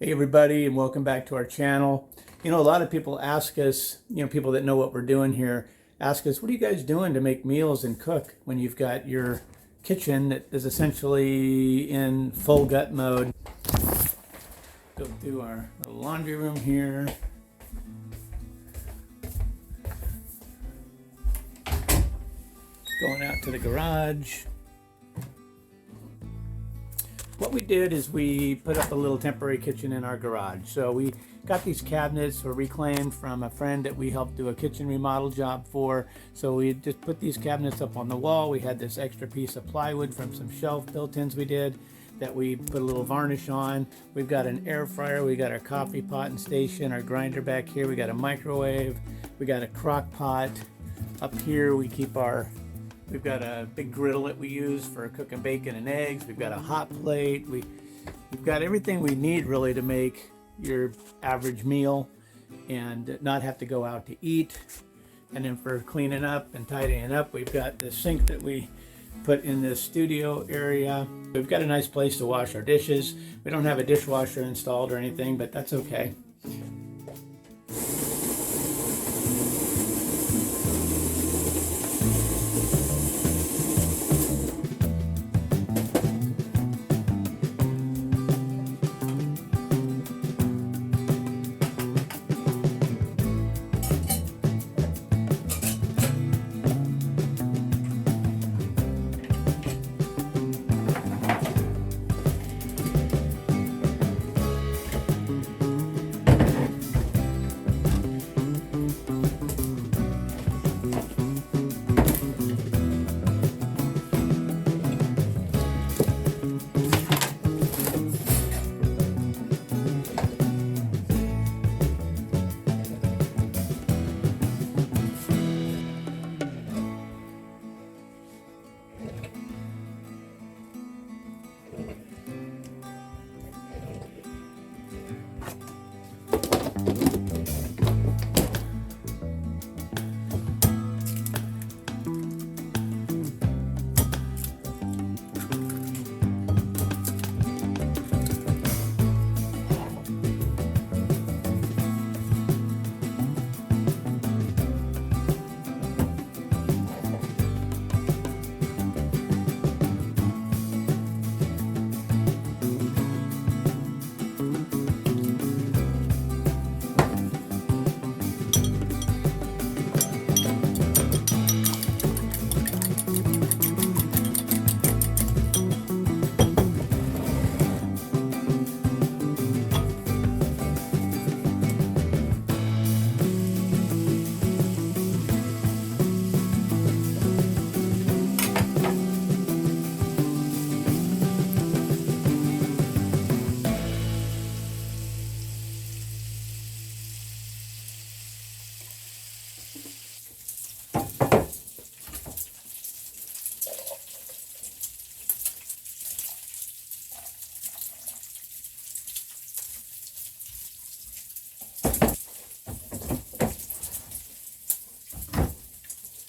Hey everybody, and welcome back to our channel. A lot of people ask us, people that know what we're doing here, ask us, what are you guys doing to make meals and cook when you've got your kitchen that is essentially in full gut mode? Go through our laundry room here. Going out to the garage. What we did is we put up a little temporary kitchen in our garage. So we got these cabinets were reclaimed from a friend that we helped do a kitchen remodel job for. So we just put these cabinets up on the wall. We had this extra piece of plywood from some shelf built-ins we did that we put a little varnish on. We've got an air fryer, we got our coffee pot and station, our grinder back here, we got a microwave, we got a crock pot. Up here we keep we've got a big griddle that we use for cooking bacon and eggs. We've got a hot plate. We've got everything we need really to make your average meal and not have to go out to eat. And then for cleaning up and tidying up, we've got the sink that we put in the studio area. We've got a nice place to wash our dishes. We don't have a dishwasher installed or anything, but that's okay.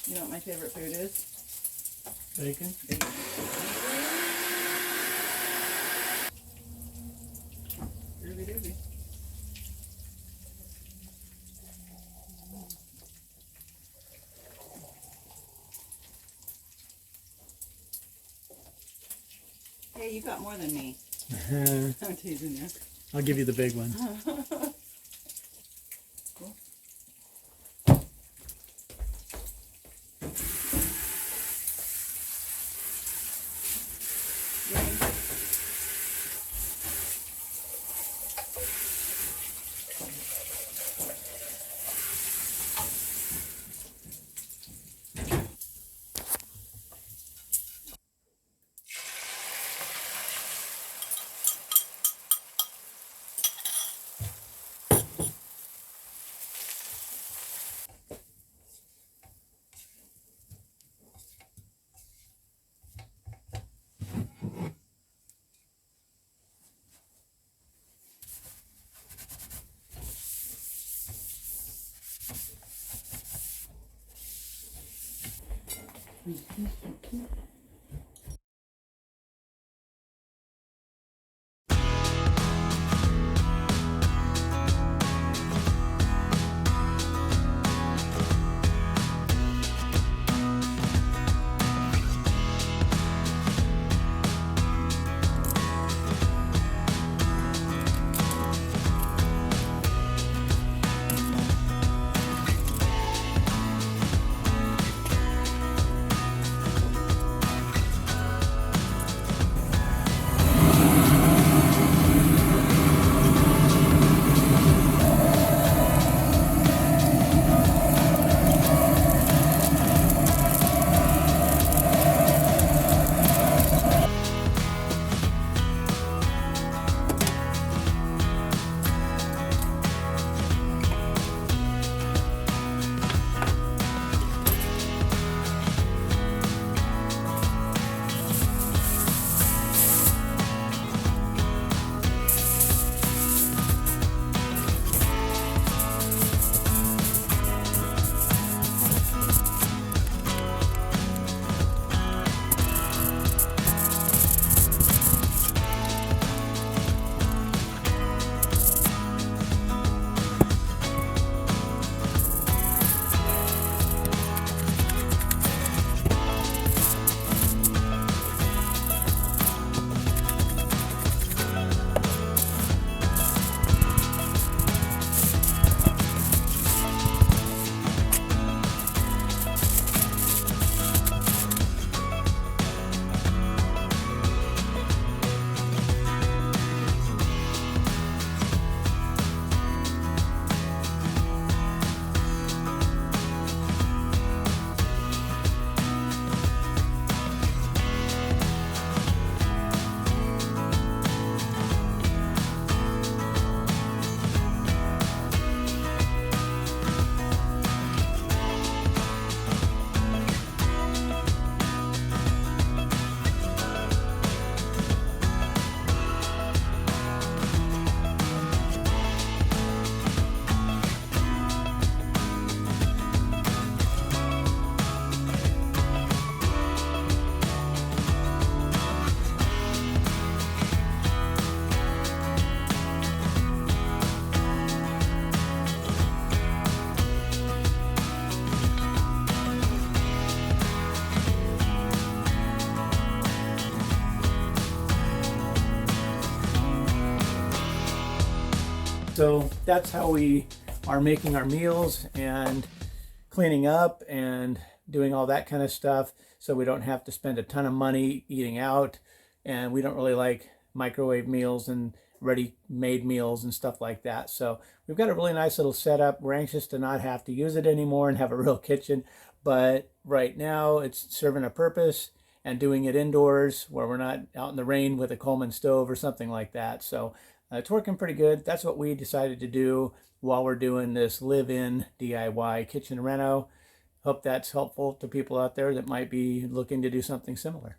You know what my favorite food is? Bacon. Groovy doobie. Hey, you got more than me. I'm teasing you. I'll give you the big one. Cool. So that's how we are making our meals and cleaning up and doing all that kind of stuff, so we don't have to spend a ton of money eating out, and we don't really like microwave meals and ready-made meals and stuff like that. So we've got a really nice little setup. We're anxious to not have to use it anymore and have a real kitchen, but right now it's serving a purpose and doing it indoors where we're not out in the rain with a Coleman stove or something like that. So it's working pretty good. That's what we decided to do while we're doing this live-in DIY kitchen reno. Hope that's helpful to people out there that might be looking to do something similar.